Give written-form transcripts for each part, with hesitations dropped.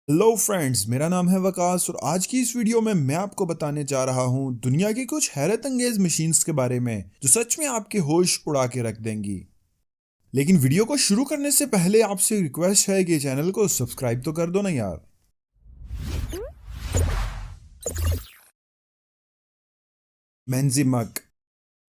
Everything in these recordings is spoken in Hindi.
हेलो फ्रेंड्स, मेरा नाम है वकास और आज की इस वीडियो में मैं आपको बताने जा रहा हूं दुनिया की कुछ हैरत अंगेज मशीन्स के बारे में जो सच में आपके होश उड़ा के रख देंगी। लेकिन वीडियो को शुरू करने से पहले आपसे रिक्वेस्ट है कि चैनल को सब्सक्राइब तो कर दो ना यार। मेंजिमग।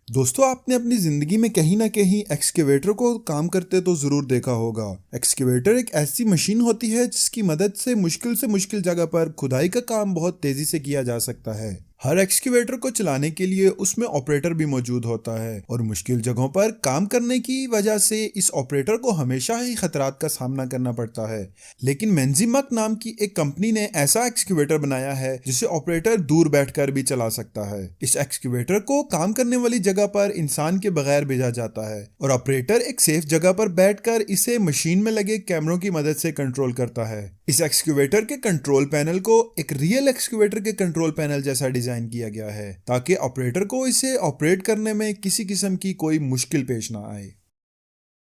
दोस्तों, आपने अपनी जिंदगी में कहीं ना कहीं एक्सकेवेटर को काम करते तो जरूर देखा होगा। एक्सकेवेटर एक ऐसी मशीन होती है जिसकी मदद से मुश्किल जगह पर खुदाई का काम बहुत तेजी से किया जा सकता है। हर एक्सकेवेटर को चलाने के लिए उसमें ऑपरेटर भी मौजूद होता है और मुश्किल जगहों पर काम करने की वजह से इस ऑपरेटर को हमेशा ही खतरात का सामना करना पड़ता है। लेकिन मेंजिमग नाम की एक कंपनी ने ऐसा एक्सकेवेटर बनाया है जिसे ऑपरेटर दूर बैठकर भी चला सकता है। इस एक्सकेवेटर को काम करने वाली जगह पर इंसान के बगैर भेजा जाता है और ऑपरेटर एक सेफ जगह पर बैठकर इसे मशीन में लगे कैमरों की मदद से कंट्रोल करता है। इस एक्सकेवेटर के कंट्रोल पैनल को एक रियल एक्सकेवेटर के कंट्रोल पैनल जैसा डिजाइन किया गया है ताकि ऑपरेटर को इसे ऑपरेट करने में किसी किस्म की कोई मुश्किल पेश ना आए।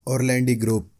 ऑरलैंडी ग्रुप।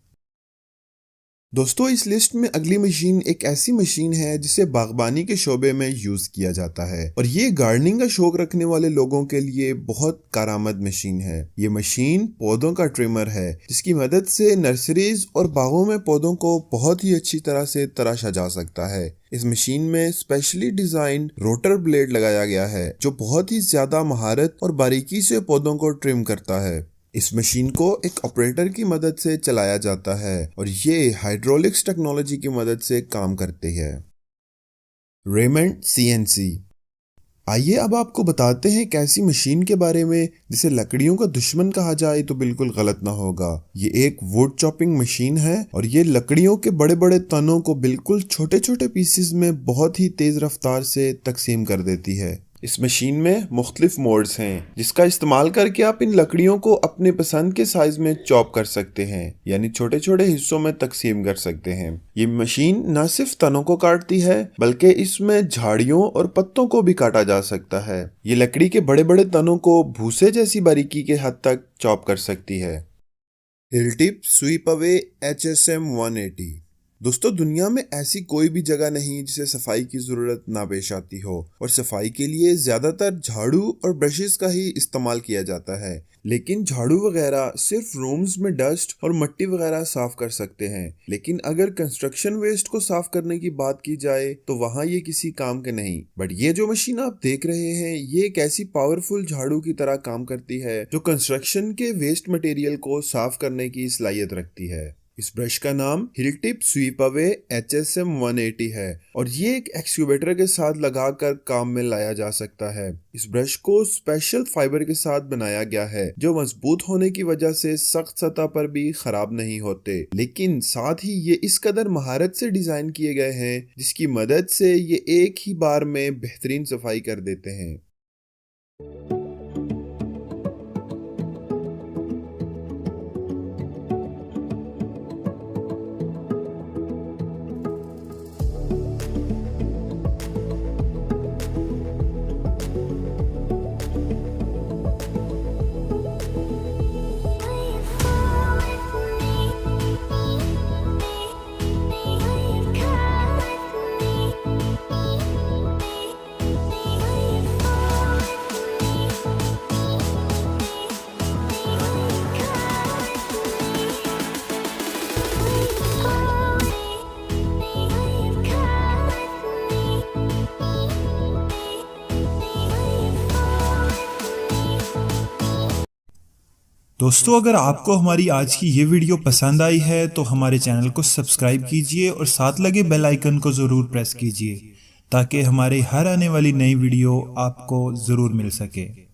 दोस्तों, इस लिस्ट में अगली मशीन एक ऐसी मशीन है जिसे बागबानी के शोबे में यूज किया जाता है और ये गार्डनिंग का शौक रखने वाले लोगों के लिए बहुत कारआमद मशीन है। ये मशीन पौधों का ट्रिमर है जिसकी मदद से नर्सरीज और बागों में पौधों को बहुत ही अच्छी तरह से तराशा जा सकता है। इस मशीन में स्पेशली डिजाइन रोटर ब्लेड लगाया गया है जो बहुत ही ज्यादा महारत और बारीकी से पौधों को ट्रिम करता है। इस मशीन को एक ऑपरेटर की मदद से चलाया जाता है और ये हाइड्रोलिक्स टेक्नोलॉजी की मदद से काम करती है। Raymond CNC. आइए अब आपको बताते हैं एक ऐसी मशीन के बारे में जिसे लकड़ियों का दुश्मन कहा जाए तो बिल्कुल गलत ना होगा। ये एक वुड चॉपिंग मशीन है और ये लकड़ियों के बड़े बड़े तनों को बिल्कुल छोटे छोटे पीसेस में बहुत ही तेज रफ्तार से तकसीम कर देती है। इस मशीन में मुख्तलिफ मोड्स हैं जिसका इस्तेमाल करके आप इन लकड़ियों को अपने पसंद के साइज में चॉप कर सकते हैं, यानी छोटे छोटे हिस्सों में तकसीम कर सकते हैं। ये मशीन न सिर्फ तनों को काटती है बल्कि इसमें झाड़ियों और पत्तों को भी काटा जा सकता है। ये लकड़ी के बड़े बड़े तनों को भूसे जैसी बारीकी के हद तक चॉप कर सकती है। हिलटिप स्वीप अवे HSM 180। दोस्तों, दुनिया में ऐसी कोई भी जगह नहीं जिसे सफाई की जरूरत ना पेश आती हो और सफाई के लिए ज्यादातर झाड़ू और ब्रशेस का ही इस्तेमाल किया जाता है। लेकिन झाड़ू वगैरह सिर्फ रूम्स में डस्ट और मिट्टी वगैरह साफ कर सकते हैं, लेकिन अगर कंस्ट्रक्शन वेस्ट को साफ करने की बात की जाए तो वहाँ ये किसी काम के नहीं। बट ये जो मशीन आप देख रहे हैं ये एक ऐसी पावरफुल झाड़ू की तरह काम करती है जो कंस्ट्रक्शन के वेस्ट मटेरियल को साफ करने की सलाहियत रखती है। इस ब्रश का नाम हिलटिप स्वीप अवे HSM 180 है और ये एक एक्सकेवेटर के साथ लगाकर काम में लाया जा सकता है। इस ब्रश को स्पेशल फाइबर के साथ बनाया गया है जो मजबूत होने की वजह से सख्त सतह पर भी खराब नहीं होते, लेकिन साथ ही ये इस कदर महारत से डिजाइन किए गए हैं जिसकी मदद से ये एक ही बार में बेहतरीन सफाई कर देते हैं। दोस्तों, अगर आपको हमारी आज की ये वीडियो पसंद आई है तो हमारे चैनल को सब्सक्राइब कीजिए और साथ लगे बेल आइकन को ज़रूर प्रेस कीजिए ताकि हमारे हर आने वाली नई वीडियो आपको ज़रूर मिल सके।